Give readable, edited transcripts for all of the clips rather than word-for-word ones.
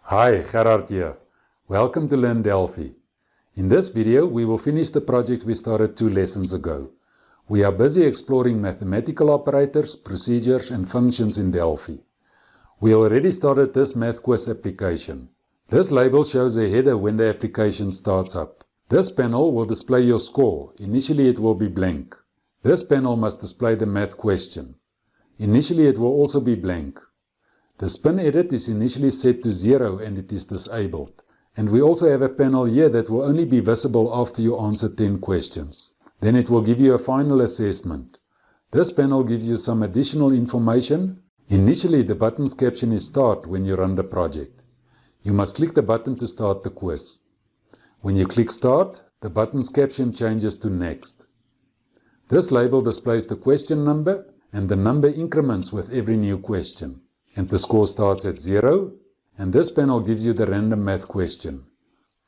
Hi, Gerard here. Welcome to LearnDelphi. In this video, we will finish the project we started 2 lessons ago. We are busy exploring mathematical operators, procedures, and functions in Delphi. We already started this math quiz application. This label shows a header when the application starts up. This panel will display your score. Initially, it will be blank. This panel must display the math question. Initially, it will also be blank. The spin edit is initially set to 0 and it is disabled. And we also have a panel here that will only be visible after you answer 10 questions. Then it will give you a final assessment. This panel gives you some additional information. Initially, the button's caption is Start when you run the project. You must click the button to start the quiz. When you click Start, the button's caption changes to Next. This label displays the question number, and the number increments with every new question. And the score starts at 0, and this panel gives you the random math question.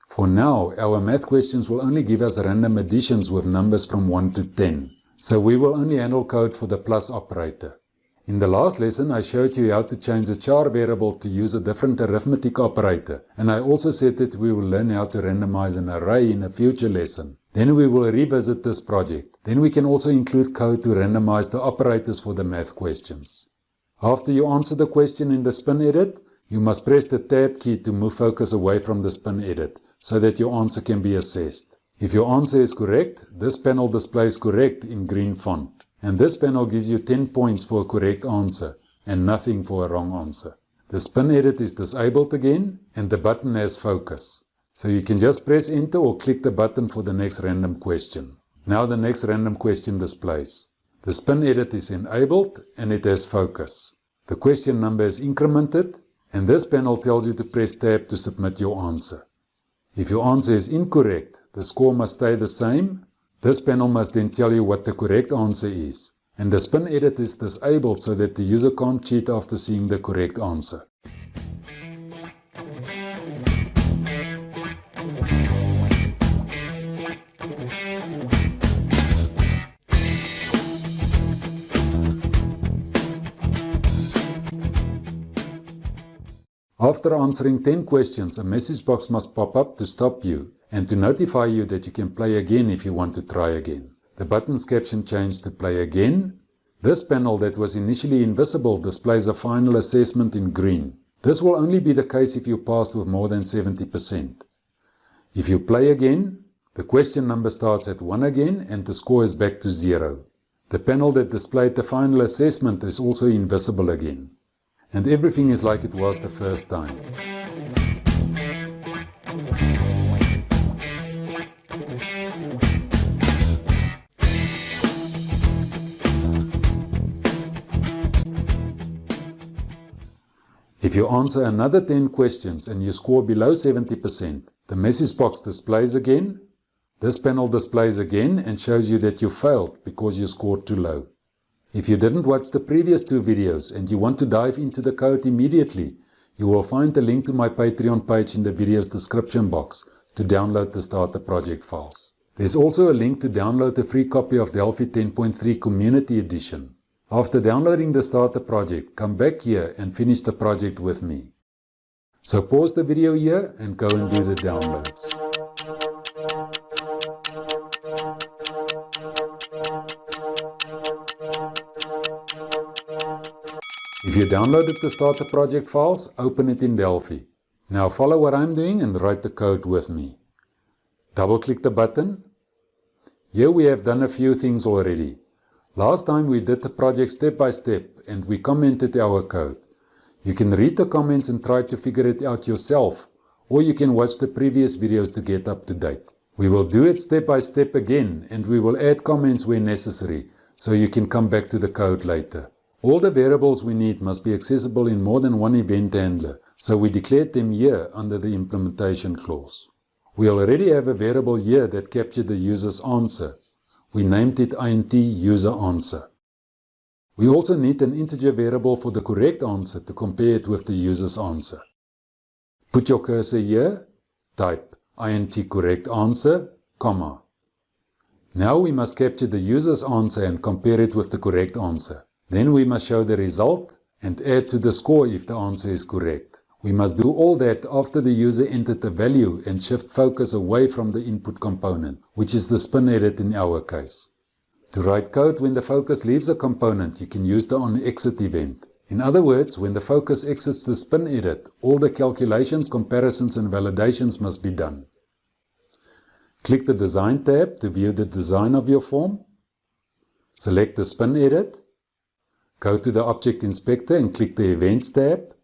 For now, our math questions will only give us random additions with numbers from 1 to 10, so we will only handle code for the plus operator. In the last lesson, I showed you how to change a char variable to use a different arithmetic operator, and I also said that we will learn how to randomize an array in a future lesson. Then we will revisit this project. Then we can also include code to randomize the operators for the math questions. After you answer the question in the spin edit, you must press the Tab key to move focus away from the spin edit, so that your answer can be assessed. If your answer is correct, this panel displays correct in green font. And this panel gives you 10 points for a correct answer, and nothing for a wrong answer. The spin edit is disabled again, and the button has focus. So you can just press Enter or click the button for the next random question. Now the next random question displays. The spin edit is enabled, and it has focus. The question number is incremented, and this panel tells you to press Tab to submit your answer. If your answer is incorrect, the score must stay the same. This panel must then tell you what the correct answer is. And the spin edit is disabled so that the user can't cheat after seeing the correct answer. After answering 10 questions, a message box must pop up to stop you and to notify you that you can play again if you want to try again. The button's caption changed to Play Again. This panel that was initially invisible displays a final assessment in green. This will only be the case if you passed with more than 70%. If you play again, the question number starts at 1 again and the score is back to 0. The panel that displayed the final assessment is also invisible again. And everything is like it was the first time. If you answer another 10 questions and you score below 70%, the message box displays again. This panel displays again and shows you that you failed because you scored too low. If you didn't watch the previous 2 videos and you want to dive into the code immediately, you will find the link to my Patreon page in the video's description box to download the starter project files. There's also a link to download a free copy of Delphi 10.3 Community Edition. After downloading the starter project, come back here and finish the project with me. So pause the video here and go and do the downloads. If you downloaded the starter project files, open it in Delphi. Now follow what I'm doing and write the code with me. Double-click the button. Here we have done a few things already. Last time we did the project step by step and we commented our code. You can read the comments and try to figure it out yourself, or you can watch the previous videos to get up to date. We will do it step by step again and we will add comments where necessary, so you can come back to the code later. All the variables we need must be accessible in more than one event handler, so we declared them here under the implementation clause. We already have a variable here that captured the user's answer. We named it int user answer. We also need an integer variable for the correct answer to compare it with the user's answer. Put your cursor here, type int correct answer, comma. Now we must capture the user's answer and compare it with the correct answer. Then we must show the result and add to the score if the answer is correct. We must do all that after the user entered the value and shift focus away from the input component, which is the spin edit in our case. To write code when the focus leaves a component, you can use the onExit event. In other words, when the focus exits the spin edit, all the calculations, comparisons and validations must be done. Click the Design tab to view the design of your form. Select the spin edit. Go to the Object Inspector and click the Events tab.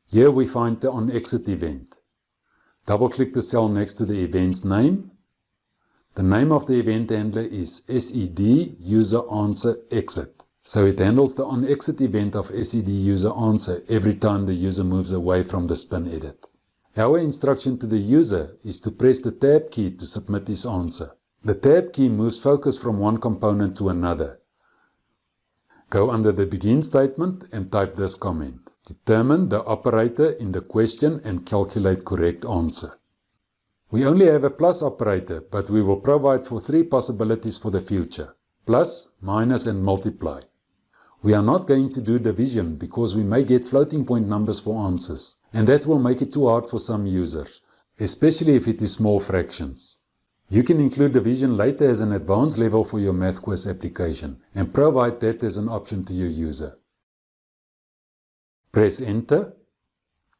Here we find the onExit event. Double-click the cell next to the event's name. The name of the event handler is SED user answer exit. So it handles the onExit event of SED user answer every time the user moves away from the spin edit. Our instruction to the user is to press the Tab key to submit his answer. The Tab key moves focus from one component to another. Go under the begin statement and type this comment. Determine the operator in the question and calculate correct answer. We only have a plus operator, but we will provide for 3 possibilities for the future: plus, minus and multiply. We are not going to do division because we may get floating point numbers for answers, and that will make it too hard for some users, especially if it is small fractions. You can include division later as an advanced level for your math quiz application and provide that as an option to your user. Press Enter.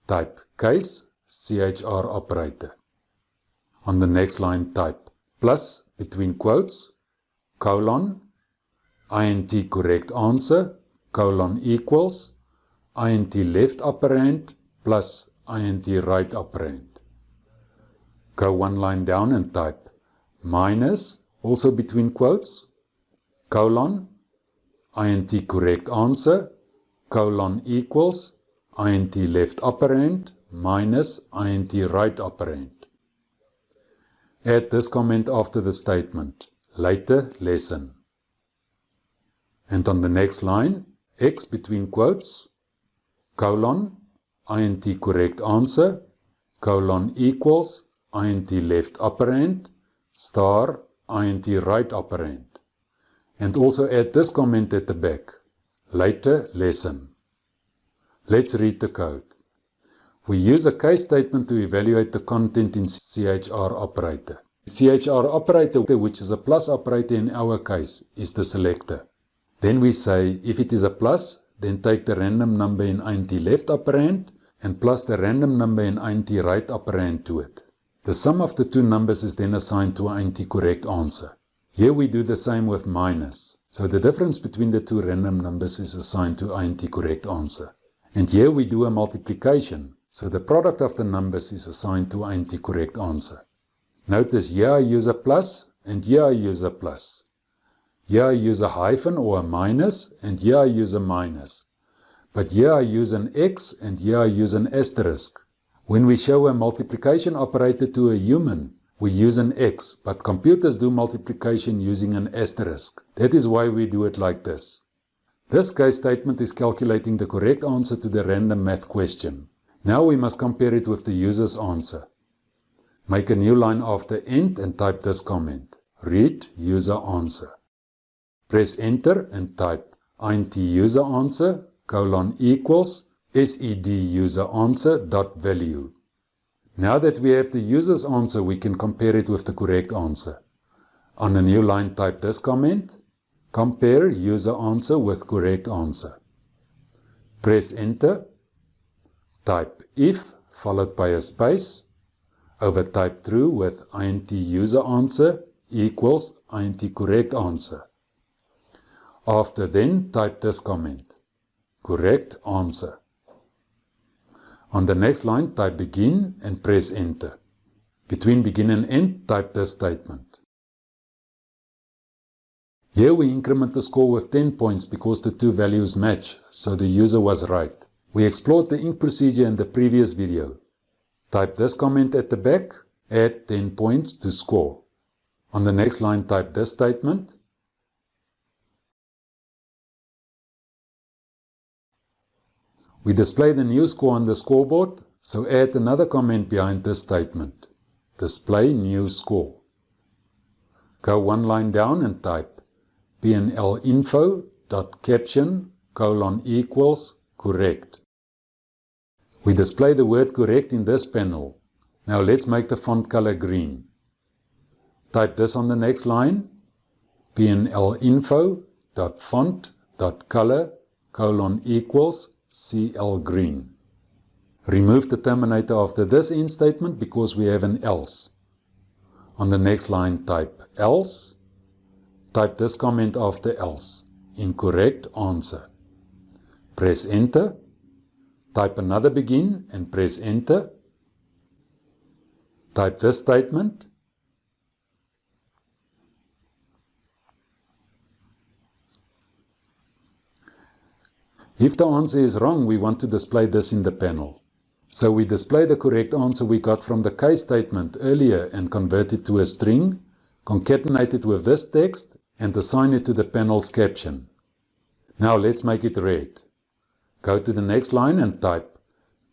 Type case CHR operator. On the next line type plus between quotes, colon, int correct answer, colon equals, int left operand plus int right operand. Go one line down and type minus, also between quotes, colon, int correct answer, colon equals, int left operand minus int right operand. Add this comment after the statement, later lesson. And on the next line, x between quotes, colon, int correct answer, colon equals, int left operand, star, int right operand. And also add this comment at the back, later lesson. Let's read the code. We use a case statement to evaluate the content in CHR operator. CHR operator, which is a plus operator in our case, is the selector. Then we say, if it is a plus, then take the random number in int left operand and plus the random number in int right operand to it. The sum of the two numbers is then assigned to an int correct answer. Here we do the same with minus. So the difference between the two random numbers is assigned to int correct answer. And here we do a multiplication. So the product of the numbers is assigned to int correct answer. Notice here I use a plus and here I use a plus. Here I use a hyphen or a minus and here I use a minus. But here I use an X and here I use an asterisk. When we show a multiplication operator to a human, we use an X, but computers do multiplication using an asterisk. That is why we do it like this. This case statement is calculating the correct answer to the random math question. Now we must compare it with the user's answer. Make a new line after end and type this comment. Read user answer. Press enter and type int user answer, colon equals, SED user answer dot value. Now that we have the user's answer, we can compare it with the correct answer. On a new line type this comment. Compare user answer with correct answer. Press enter. Type if followed by a space. Overtype through with int user answer equals int correct answer. After then type this comment. Correct answer. On the next line type begin and press enter. Between begin and end type this statement. Here we increment the score with 10 points because the two values match, so the user was right. We explored the ink procedure in the previous video. Type this comment at the back, add 10 points to score. On the next line type this statement. We display the new score on the scoreboard, so add another comment behind this statement. Display new score. Go one line down and type PNL info font.caption : equals correct. We display the word correct in this panel. Now let's make the font color green. Type this on the next line: pnlinfo.font.color : equals CL green. Remove the terminator after this end statement because we have an else. On the next line, type else. Type this comment after else: incorrect answer. Press enter. Type another begin and press enter. Type this statement. If the answer is wrong, we want to display this in the panel. So we display the correct answer we got from the case statement earlier and convert it to a string, concatenate it with this text, and assign it to the panel's caption. Now let's make it red. Go to the next line and type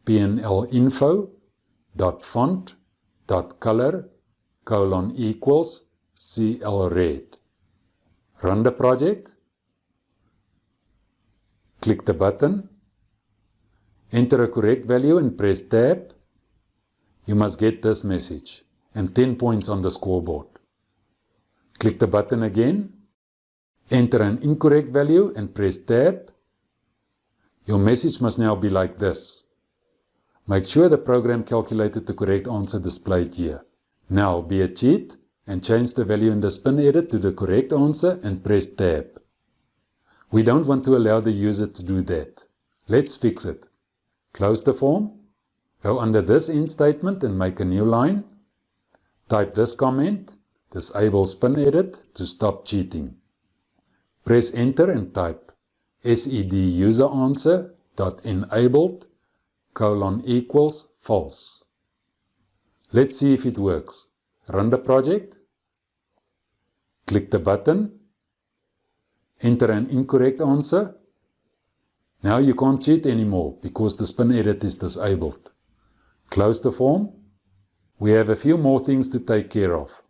pnlinfo.font.color : equals CL red. Run the project. Click the button. Enter a correct value and press tab. You must get this message and 10 points on the scoreboard. Click the button again. Enter an incorrect value and press tab. Your message must now be like this. Make sure the program calculated the correct answer displayed here. Now be a cheat and change the value in the spin edit to the correct answer and press tab. We don't want to allow the user to do that. Let's fix it. Close the form. Go under this end statement and make a new line. Type this comment: disable spin edit to stop cheating. Press enter and type seduserenanswer.enabled : equals false. Let's see if it works. Run the project. Click the button. Enter an incorrect answer. Now you can't cheat anymore because the spin edit is disabled. Close the form. We have a few more things to take care of.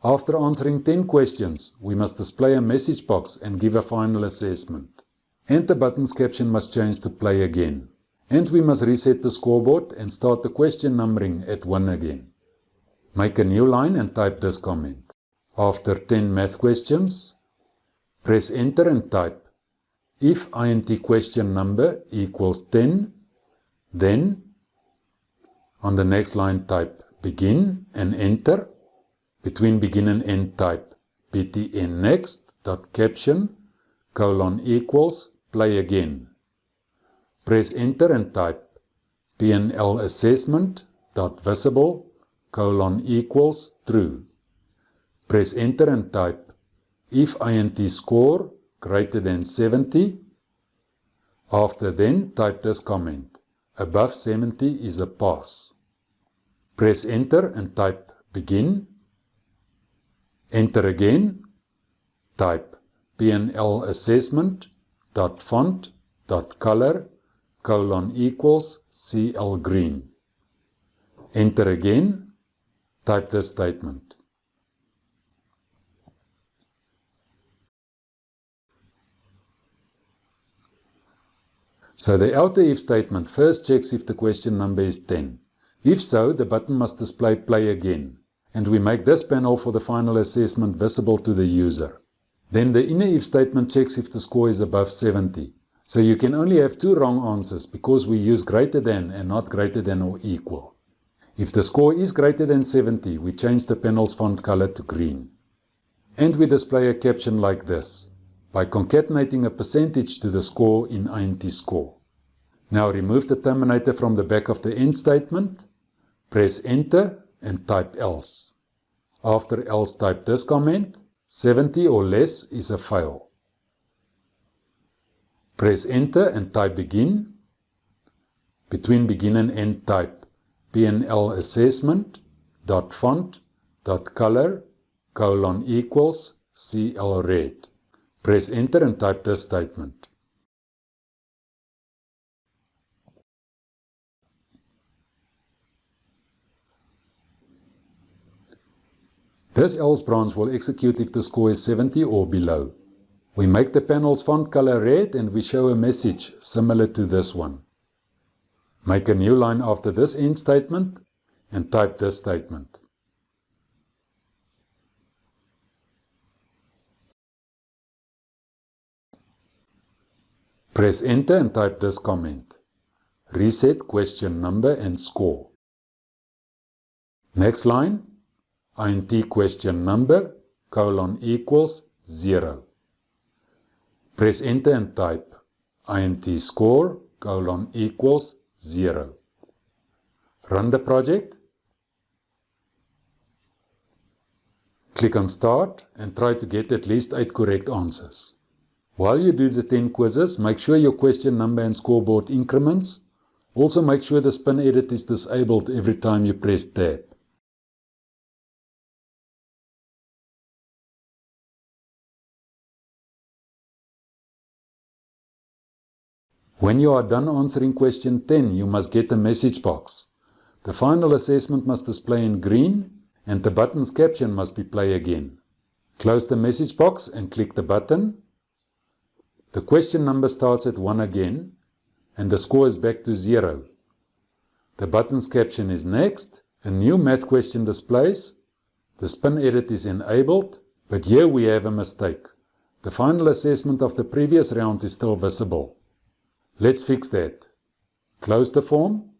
After answering 10 questions, we must display a message box and give a final assessment. And the button's caption must change to play again. And we must reset the scoreboard and start the question numbering at 1 again. Make a new line and type this comment. After 10 math questions, press enter and type if int question number equals 10, then on the next line type begin and enter. Between begin and end type ptnnext.caption : equals play again. Press enter and type pnlassessment.visible : equals true. Press enter and type if int score greater than 70. After then type this comment: above 70 is a pass. Press enter and type begin. Enter again. Type pnlassessment.font.color : equals CL green. Enter again. Type this statement. So the outer if statement first checks if the question number is 10. If so, the button must display play again, and we make this panel for the final assessment visible to the user. Then the inner if statement checks if the score is above 70. So you can only have 2 wrong answers because we use greater than and not greater than or equal. If the score is greater than 70, we change the panel's font color to green. And we display a caption like this, by concatenating a percentage to the score in int score. Now remove the terminator from the back of the end statement, press enter and type else. After else type this comment: 70 or less is a fail. Press enter and type begin. Between begin and end type pnlassessment.font.color: equals CL red. Press enter and type this statement. This else branch will execute if the score is 70 or below. We make the panel's font color red and we show a message similar to this one. Make a new line after this end statement and type this statement. Press enter and type this comment. Reset question number and score. Next line, int question number, equals 0. Press enter and type int score, equals 0. Run the project. Click on start and try to get at least 8 correct answers. While you do the 10 quizzes, make sure your question number and scoreboard increments. Also make sure the spin edit is disabled every time you press tab. When you are done answering question 10, you must get a message box. The final assessment must display in green and the button's caption must be play again. Close the message box and click the button. The question number starts at 1 again and the score is back to 0. The button's caption is next. A new math question displays. The spin edit is enabled, but here we have a mistake. The final assessment of the previous round is still visible. Let's fix that. Close the form.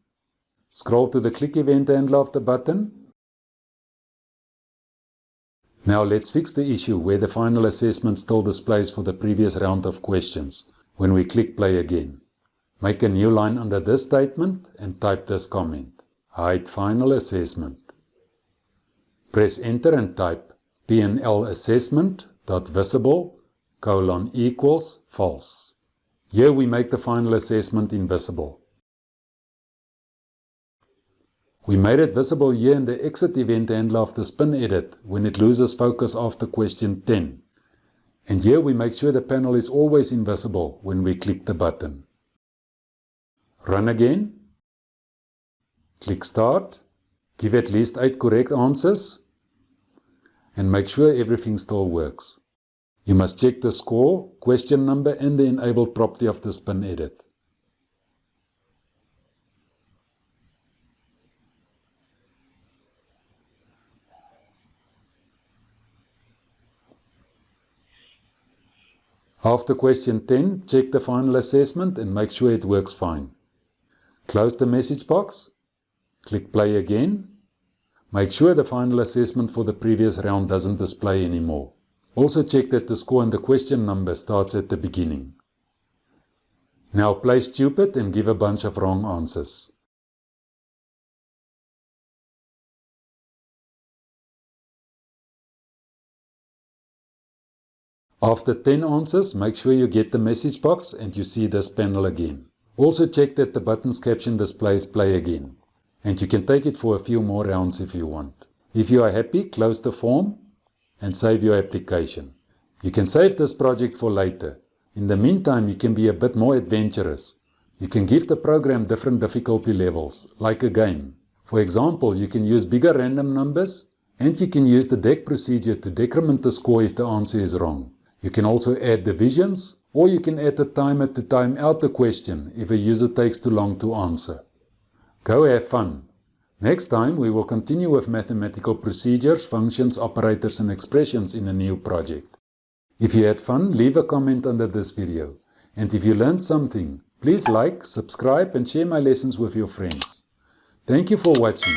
Scroll to the click event handler of the button. Now let's fix the issue where the final assessment still displays for the previous round of questions when we click play again. Make a new line under this statement and type this comment. Hide final assessment. Press enter and type PNL assessment.visible, equals false. Here we make the final assessment invisible. We made it visible here in the exit event handler of the spin edit when it loses focus after question 10. And here we make sure the panel is always invisible when we click the button. Run again. Click start. Give at least 8 correct answers. And make sure everything still works. You must check the score, question number and the enabled property of the spin edit. After question 10, check the final assessment and make sure it works fine. Close the message box. Click play again. Make sure the final assessment for the previous round doesn't display anymore. Also check that the score and the question number starts at the beginning. Now play stupid and give a bunch of wrong answers. After 10 answers, make sure you get the message box and you see this panel again. Also check that the button's caption displays play again. And you can take it for a few more rounds if you want. If you are happy, close the form and save your application. You can save this project for later. In the meantime, you can be a bit more adventurous. You can give the program different difficulty levels, like a game. For example, you can use bigger random numbers and you can use the DEC procedure to decrement the score if the answer is wrong. You can also add divisions, or you can add a timer to time out the question if a user takes too long to answer. Go have fun! Next time we will continue with mathematical procedures, functions, operators and expressions in a new project. If you had fun, leave a comment under this video. And if you learned something, please like, subscribe and share my lessons with your friends. Thank you for watching,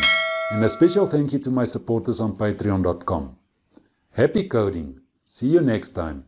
and a special thank you to my supporters on patreon.com. Happy coding! See you next time.